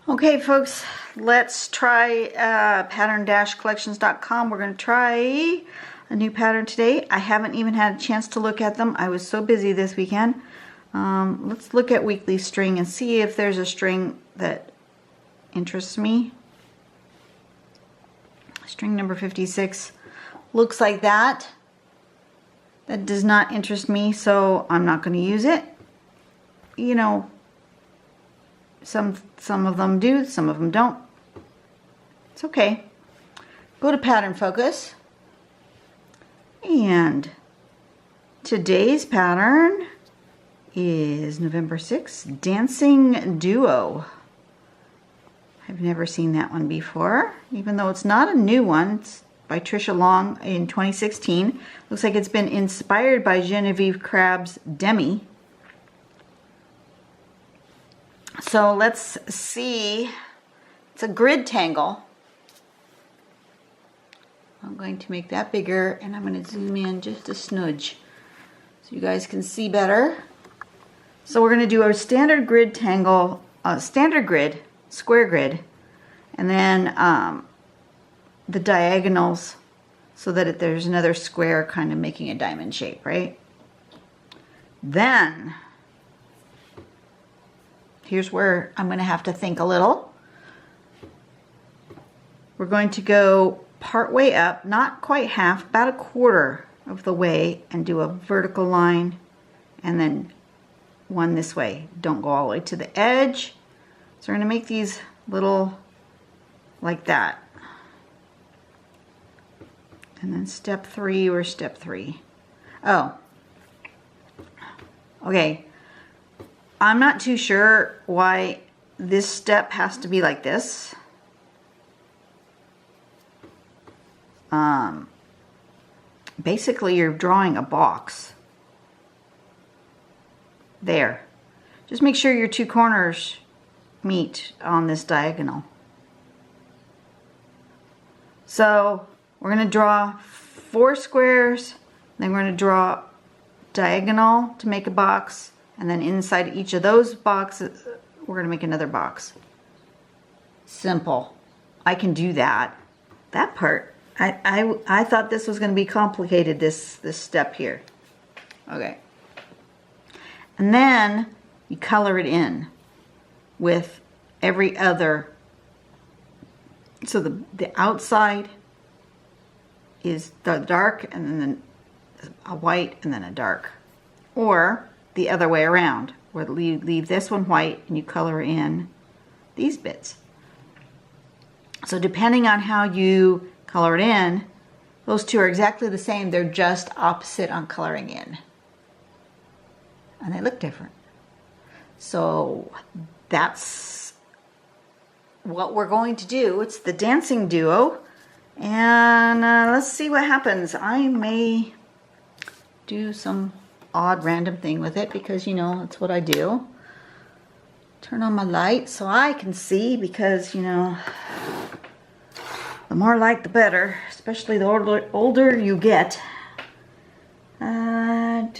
Okay, folks, let's try pattern-collections.com. We're going to try a new pattern today. I haven't even had a chance to look at them. I was so busy this weekend. Let's look at weekly string and see if there's a string that interests me. String number 56 looks like that. That does not interest me, so I'm not going to use it. You know, some of them do, some of them don't. It's okay. Go to pattern focus. And today's pattern is November 6th, Dancing Duo. I've never seen that one before, even though it's not a new one. It's by Trisha Long in 2016. Looks like it's been inspired by Genevieve Crabbe's Demi. So let's see. It's a grid tangle. I'm going to make that bigger, and I'm going to zoom in just a smidge so you guys can see better. So we're going to do a standard grid tangle, standard grid, square grid, and then the diagonals so that there's another square kind of making a diamond shape, right? Then here's where I'm going to have to think a little. We're going to go part way up, not quite half, about a quarter of the way, and do a vertical line and then one this way. Don't go all the way to the edge. So we're going to make these little like that. And then step 3 or step 3. Oh, okay. I'm not too sure why this step has to be like this. Basically, you're drawing a box. There. Just make sure your two corners meet on this diagonal. So we're going to draw 4 squares, then we're going to draw diagonal to make a box, and then inside each of those boxes we're going to make another box. Simple. I can do that. That part, I thought this was going to be complicated, this step here. Okay. And then you color it in with every other. So the outside is the dark, and then a white, and then a dark. Or the other way around, where you leave this one white and you color in these bits. So depending on how you color it in, those two are exactly the same. They're just opposite on coloring in. And they look different. So that's what we're going to do. It's the dancing duo. And let's see what happens. I may do some odd random thing with it because, you know, that's what I do. Turn on my light so I can see, because, you know, the more light the better, especially the older you get. And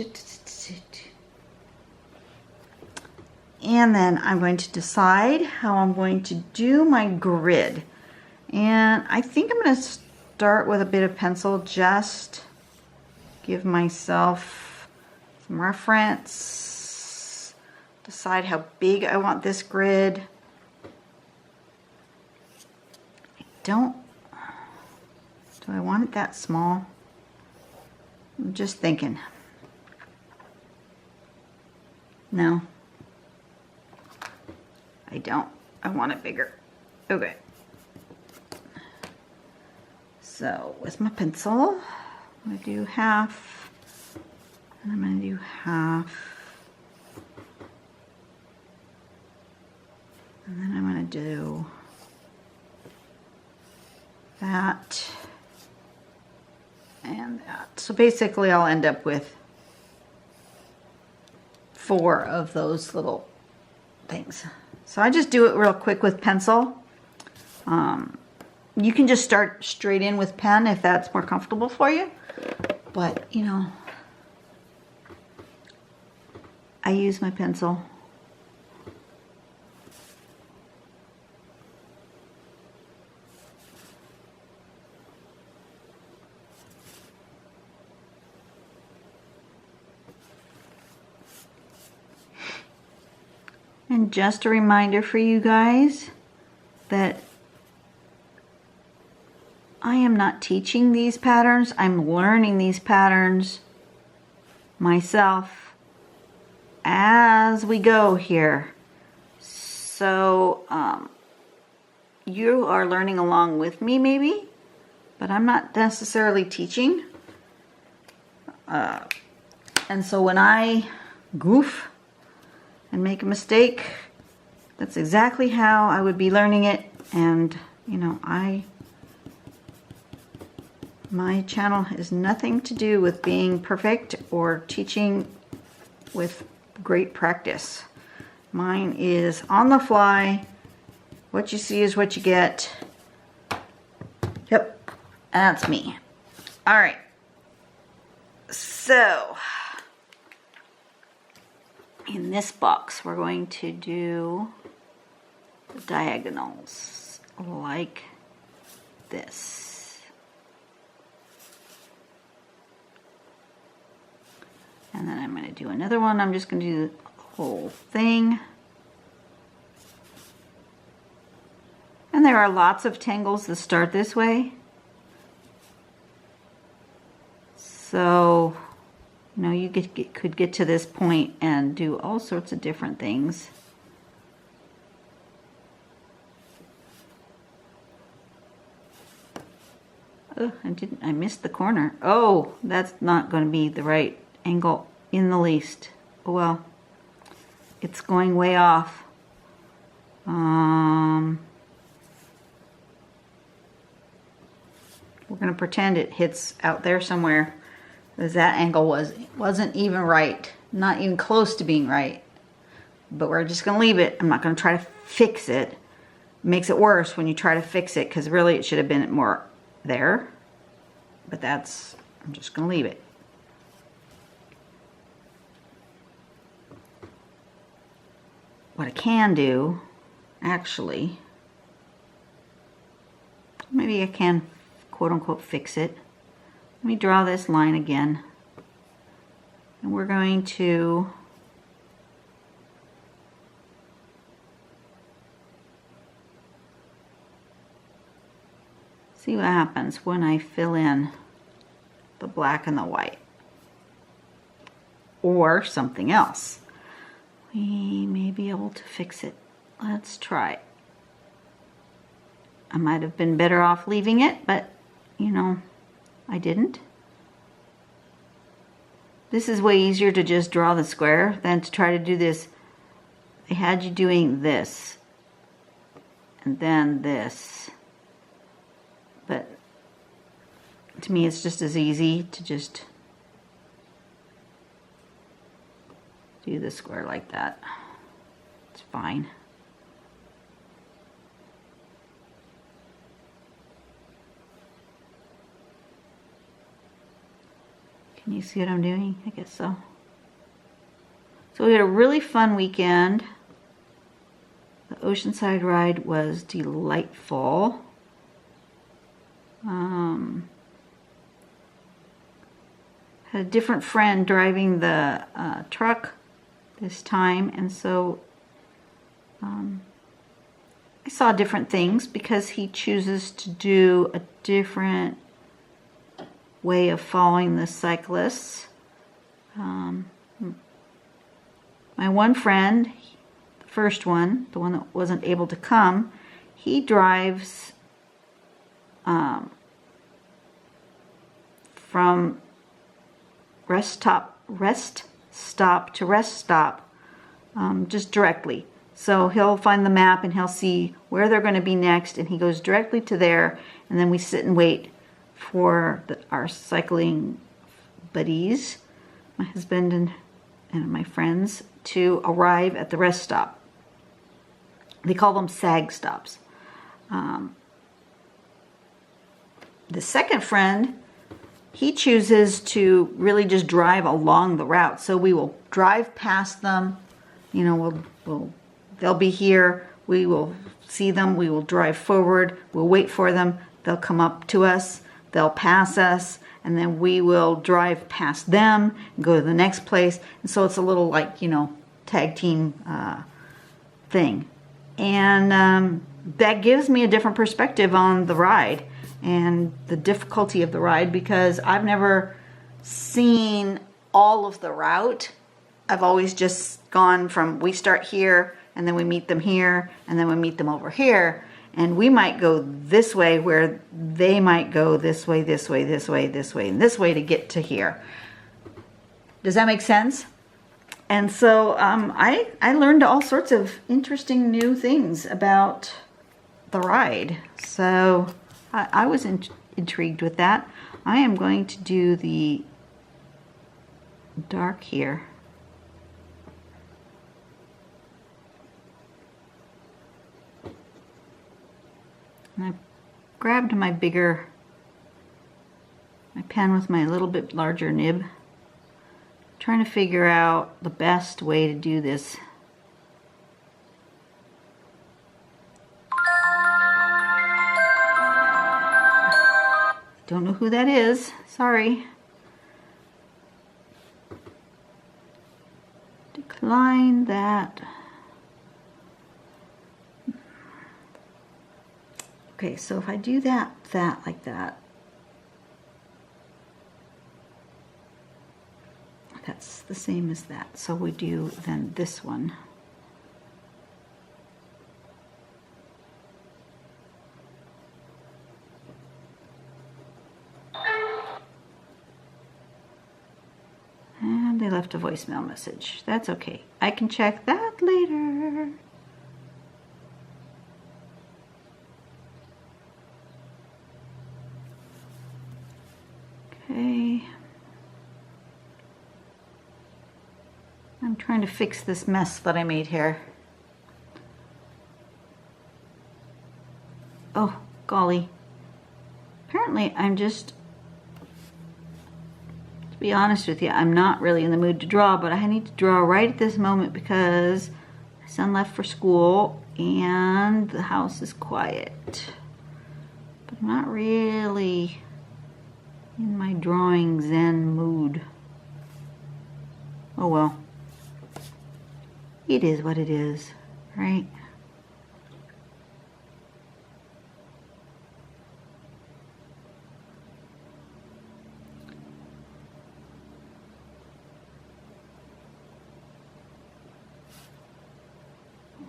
then I'm going to decide how I'm going to do my grid. And I think I'm going to start with a bit of pencil, just give myself some reference, decide how big I want this grid. Do I want it that small? I'm just thinking. No, I don't. I want it bigger. Okay. So with my pencil, I'm going to do half, and I'm going to do half, and then I'm going to do that and that. So basically I'll end up with 4 of those little things. So I just do it real quick with pencil. You can just start straight in with pen if that's more comfortable for you. But, you know, I use my pencil. And just a reminder for you guys that I am not teaching these patterns. I'm learning these patterns myself as we go here. So you are learning along with me maybe, but I'm not necessarily teaching. And so when I goof and make a mistake, that's exactly how I would be learning it. And you know, my channel has nothing to do with being perfect or teaching with great practice. Mine is on the fly. What you see is what you get. Yep, that's me. All right. So, in this box, we're going to do the diagonals like this. And then I'm going to do another one. I'm just going to do the whole thing. And there are lots of tangles that start this way. So, you know, you could get to this point and do all sorts of different things. Oh, I missed the corner. Oh, that's not going to be the right angle in the least. Oh well, it's going way off. We're going to pretend it hits out there somewhere, because that angle wasn't even right, not even close to being right. But we're just going to leave it. I'm not going to try to fix it. It makes it worse when you try to fix it, because really it should have been more there. But I'm just going to leave it. What I can do, actually, maybe I can quote-unquote fix it. Let me draw this line again. And we're going to see what happens when I fill in the black and the white. Or something else. We may be able to fix it. Let's try. I might have been better off leaving it, but you know, I didn't. This is way easier to just draw the square than to try to do this. They had you doing this and then this. But to me, it's just as easy to just do the square like that. It's fine. Can you see what I'm doing? I guess so. So we had a really fun weekend. The Oceanside ride was delightful. Had a different friend driving the truck this time, and so I saw different things because he chooses to do a different way of following the cyclists. My one friend, the first one, the one that wasn't able to come, he drives from rest stop to rest stop, just directly. So he'll find the map and he'll see where they're going to be next, and he goes directly to there, and then we sit and wait for our cycling buddies, my husband and my friends, to arrive at the rest stop. They call them SAG stops. The second friend, he chooses to really just drive along the route. So we will drive past them. You know, they'll be here. We will see them. We will drive forward. We'll wait for them. They'll come up to us. They'll pass us. And then we will drive past them and go to the next place. And so it's a little like, you know, tag team thing. And that gives me a different perspective on the ride and the difficulty of the ride, because I've never seen all of the route. I've always just gone from, we start here and then we meet them here and then we meet them over here, and we might go this way where they might go this way, this way, this way, this way, and this way to get to here. Does that make sense? And so I learned all sorts of interesting new things about the ride. So I was intrigued with that. I am going to do the dark here. And I grabbed my pen with my little bit larger nib, trying to figure out the best way to do this. Don't know who that is, sorry. Decline that. Okay, so if I do that like that, that's the same as that. So we do then this one. And they left a voicemail message. That's okay. I can check that later. Okay. I'm trying to fix this mess that I made here. Oh, golly. Apparently I'm just, to be honest with you, I'm not really in the mood to draw, but I need to draw right at this moment because my son left for school and the house is quiet. But I'm not really in my drawing zen mood. Oh well. It is what it is, right?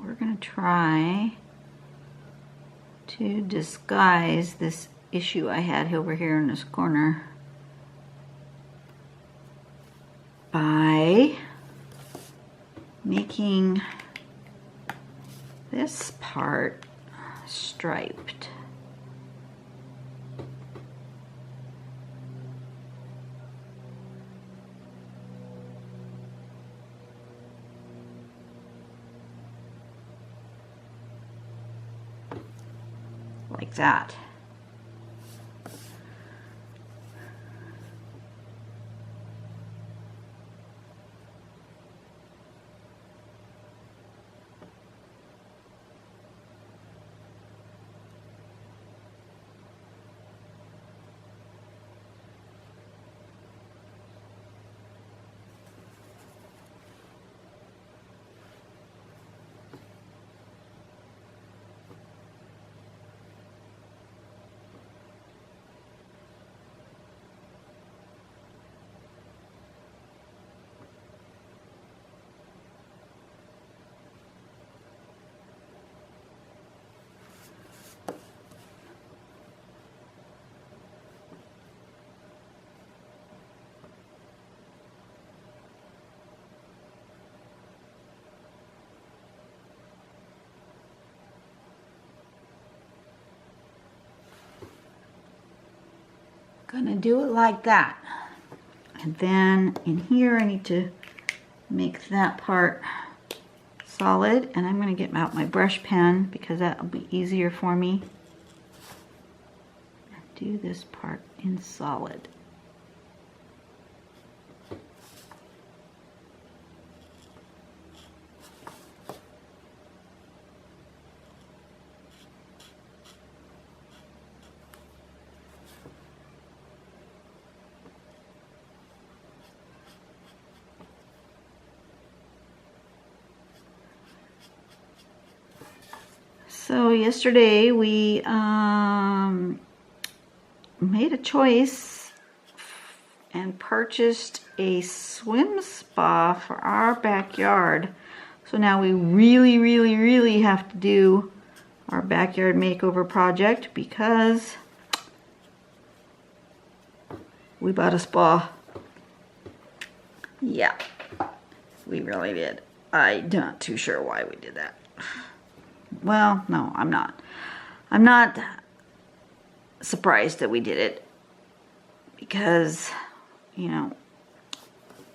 We're going to try to disguise this issue I had over here in this corner by making this part striped. Like that. Gonna do it like that. And then in here I need to make that part solid, and I'm gonna get out my brush pen because that'll be easier for me. And do this part in solid. So yesterday we made a choice and purchased a swim spa for our backyard. So now we really have to do our backyard makeover project because we bought a spa. Yeah, we really did. I'm not too sure why we did that. Well, no, I'm not. I'm not surprised that we did it because, you know,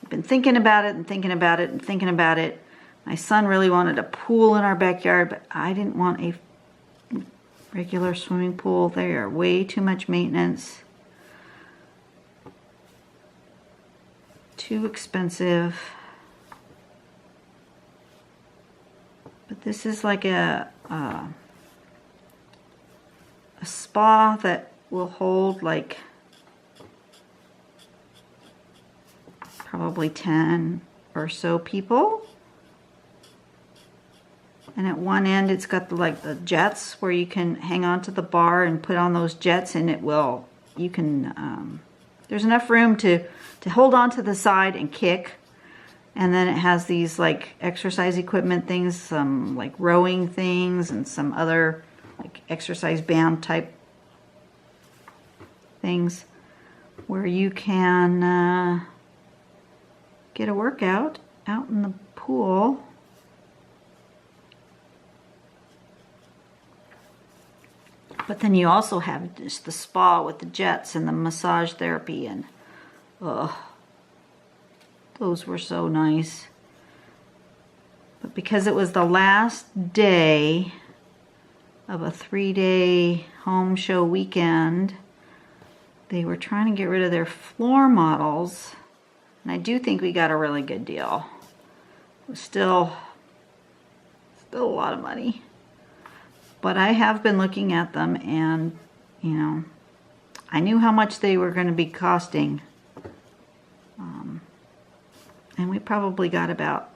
I've been thinking about it and thinking about it and thinking about it. My son really wanted a pool in our backyard, but I didn't want a regular swimming pool. They are way too much maintenance. Too expensive. But this is like a spa that will hold like probably 10 or so people. And at one end it's got the jets where you can hang on to the bar and put on those jets, and it will, you can, there's enough room to hold on to the side and kick. And then it has these like exercise equipment things, some like rowing things and some other like exercise band type things where you can get a workout out in the pool. But then you also have just the spa with the jets and the massage therapy, and those were so nice. But because it was the last day of a 3-day home show weekend, they were trying to get rid of their floor models. And I do think we got a really good deal. It was still a lot of money. But I have been looking at them, and, you know, I knew how much they were going to be costing. And we probably got about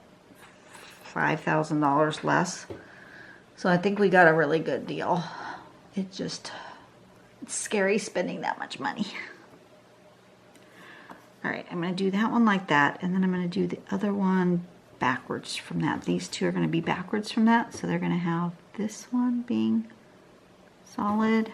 $5,000 less. So I think we got a really good deal. It's scary spending that much money. All right, I'm going to do that one like that, and then I'm going to do the other one backwards from that. These two are going to be backwards from that, so they're going to have this one being solid.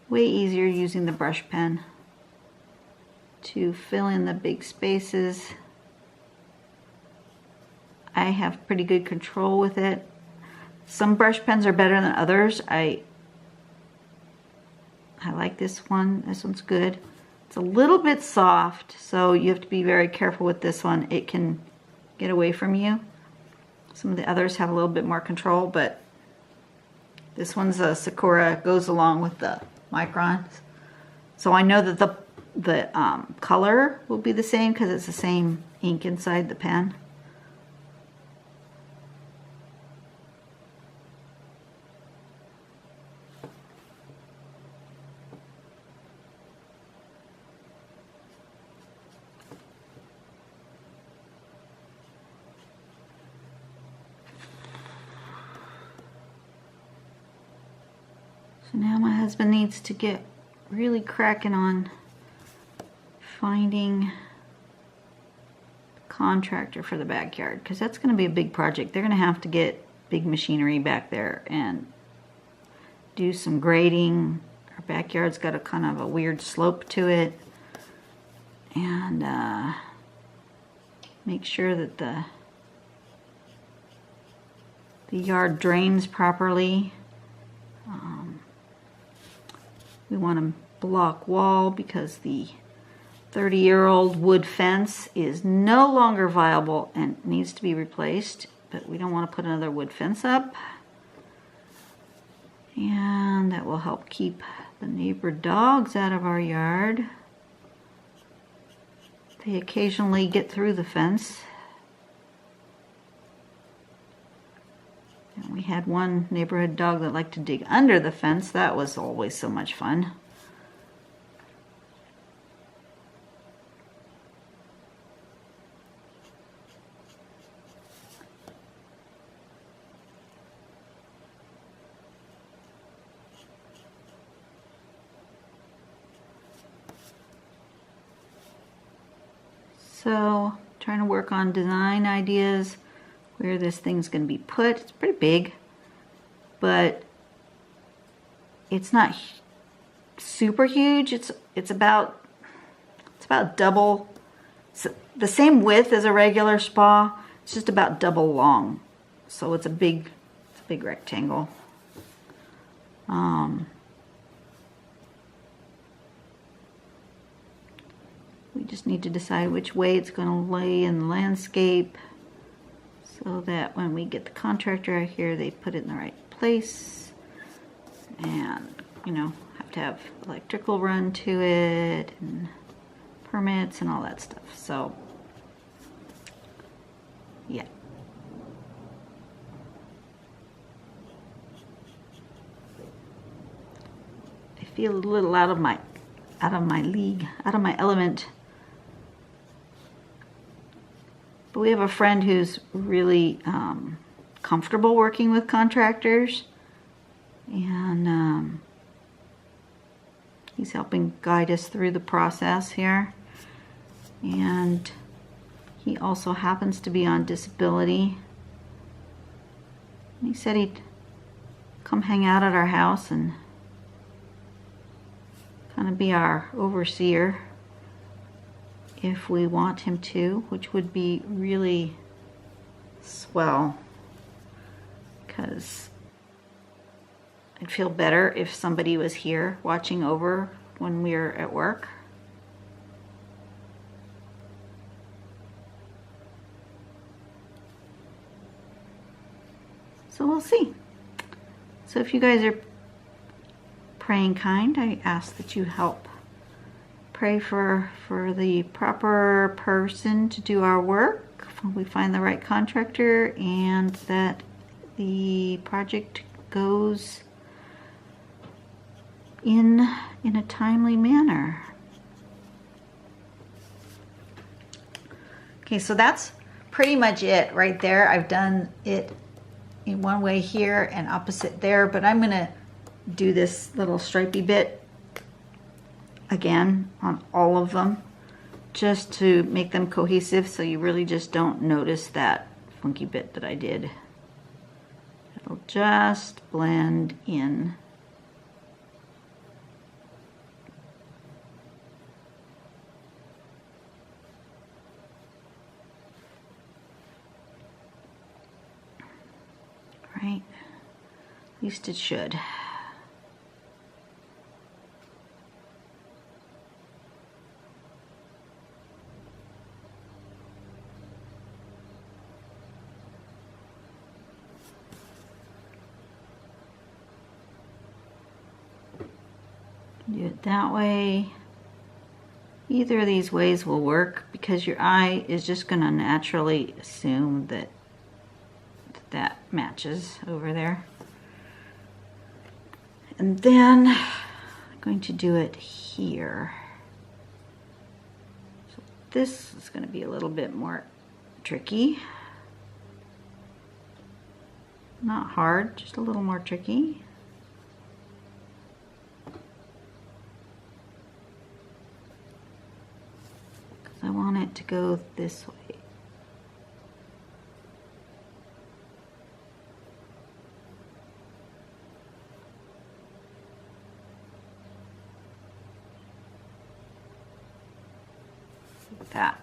Way easier using the brush pen to fill in the big spaces. I have pretty good control with it. Some brush pens are better than others. I like this one. This one's good. It's a little bit soft, so you have to be very careful with this one. It can get away from you. Some of the others have a little bit more control, but this one's a Sakura, goes along with the Micron. So I know that the color will be the same because it's the same ink inside the pen. So now my husband needs to get really cracking on finding a contractor for the backyard, because that's going to be a big project. They're going to have to get big machinery back there and do some grading. Our backyard's got a kind of a weird slope to it, and make sure that the yard drains properly. We want a block wall because the 30-year-old wood fence is no longer viable and needs to be replaced, but we don't want to put another wood fence up. And that will help keep the neighbor dogs out of our yard. They occasionally get through the fence. And we had one neighborhood dog that liked to dig under the fence. That was always so much fun. So trying to work on design ideas, where this thing's going to be put. It's pretty big, but it's not super huge. It's about double, it's the same width as a regular spa. It's just about double long. So it's a big rectangle. We just need to decide which way it's going to lay in the landscape so that when we get the contractor out here, they put it in the right place. And, you know, have to have electrical run to it and permits and all that stuff. So, yeah. I feel a little out of my league, out of my element. But we have a friend who's really comfortable working with contractors, and he's helping guide us through the process here. And he also happens to be on disability. And he said he'd come hang out at our house and kind of be our overseer if we want him to, which would be really swell, because I'd feel better if somebody was here watching over when we're at work. So we'll see. So if you guys are praying kind, I ask that you help pray for the proper person to do our work, we find the right contractor, and that the project goes in a timely manner. Okay, so that's pretty much it right there. I've done it in one way here and opposite there, but I'm gonna do this little stripey bit again on all of them just to make them cohesive, so you really just don't notice that funky bit that I did. It'll just blend in. Right? At least it should. Do it that way. Either of these ways will work, because your eye is just going to naturally assume that that matches over there. And then I'm going to do it here. So this is going to be a little bit more tricky. Not hard, just a little more tricky. I want it to go this way. Like that.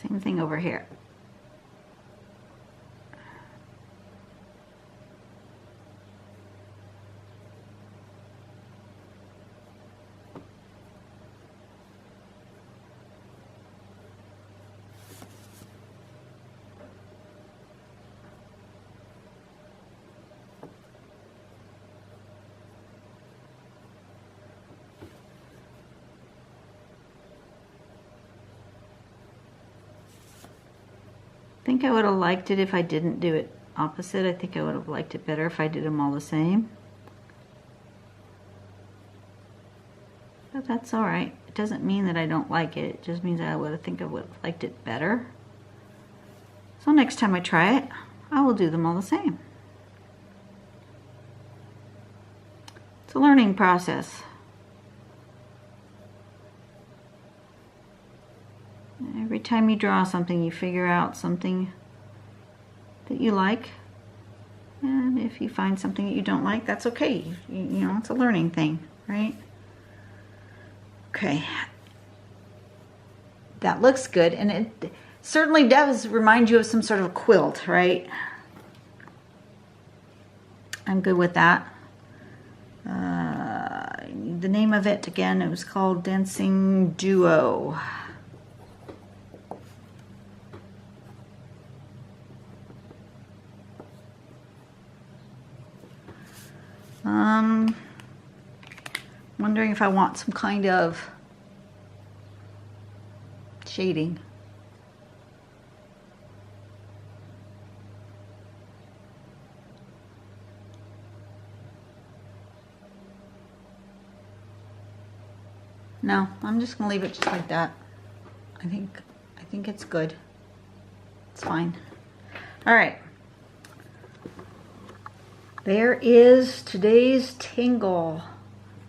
Same thing over here. think I would have liked it if I didn't do it opposite. I think I would have liked it better if I did them all the same. But that's all right. It doesn't mean that I don't like it. It just means that I think I would have liked it better. So next time I try it, I will do them all the same. It's a learning process. Every time you draw something, you figure out something that you like. And if you find something that you don't like, that's okay. You know, it's a learning thing, right? Okay. That looks good. And it certainly does remind you of some sort of a quilt, right? I'm good with that. The name of it, again, it was called Dancing Duo. Wondering if I want some kind of shading. No, I'm just gonna leave it just like that. I think it's good. It's fine. All right. There is today's tingle.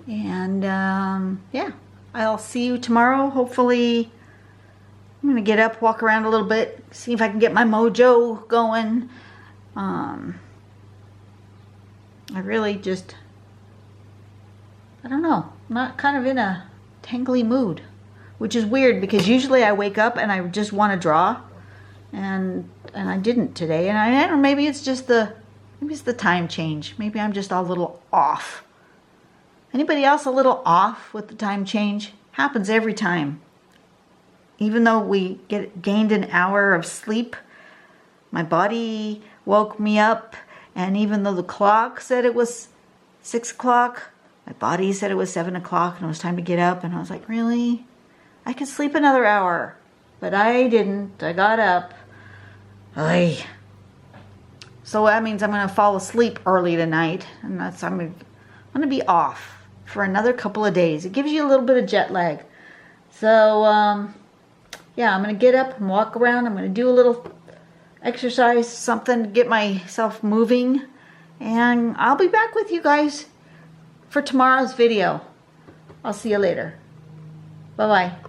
And yeah, I'll see you tomorrow. Hopefully, I'm gonna get up, walk around a little bit, see if I can get my mojo going. I really just, I don't know, I'm not kind of in a tangly mood, which is weird because usually I wake up and I just want to draw, and I didn't today. And I don't know, maybe it's just maybe it's the time change. Maybe I'm just a little off. Anybody else a little off with the time change? Happens every time. Even though we gained an hour of sleep, my body woke me up, and even though the clock said it was 6 o'clock, my body said it was 7 o'clock and it was time to get up, and I was like, really? I could sleep another hour. But I didn't. I got up. Ay. So that means I'm going to fall asleep early tonight, and I'm going to be off for another couple of days. It gives you a little bit of jet lag. So, yeah, I'm going to get up and walk around. I'm going to do a little exercise, something to get myself moving. And I'll be back with you guys for tomorrow's video. I'll see you later. Bye-bye.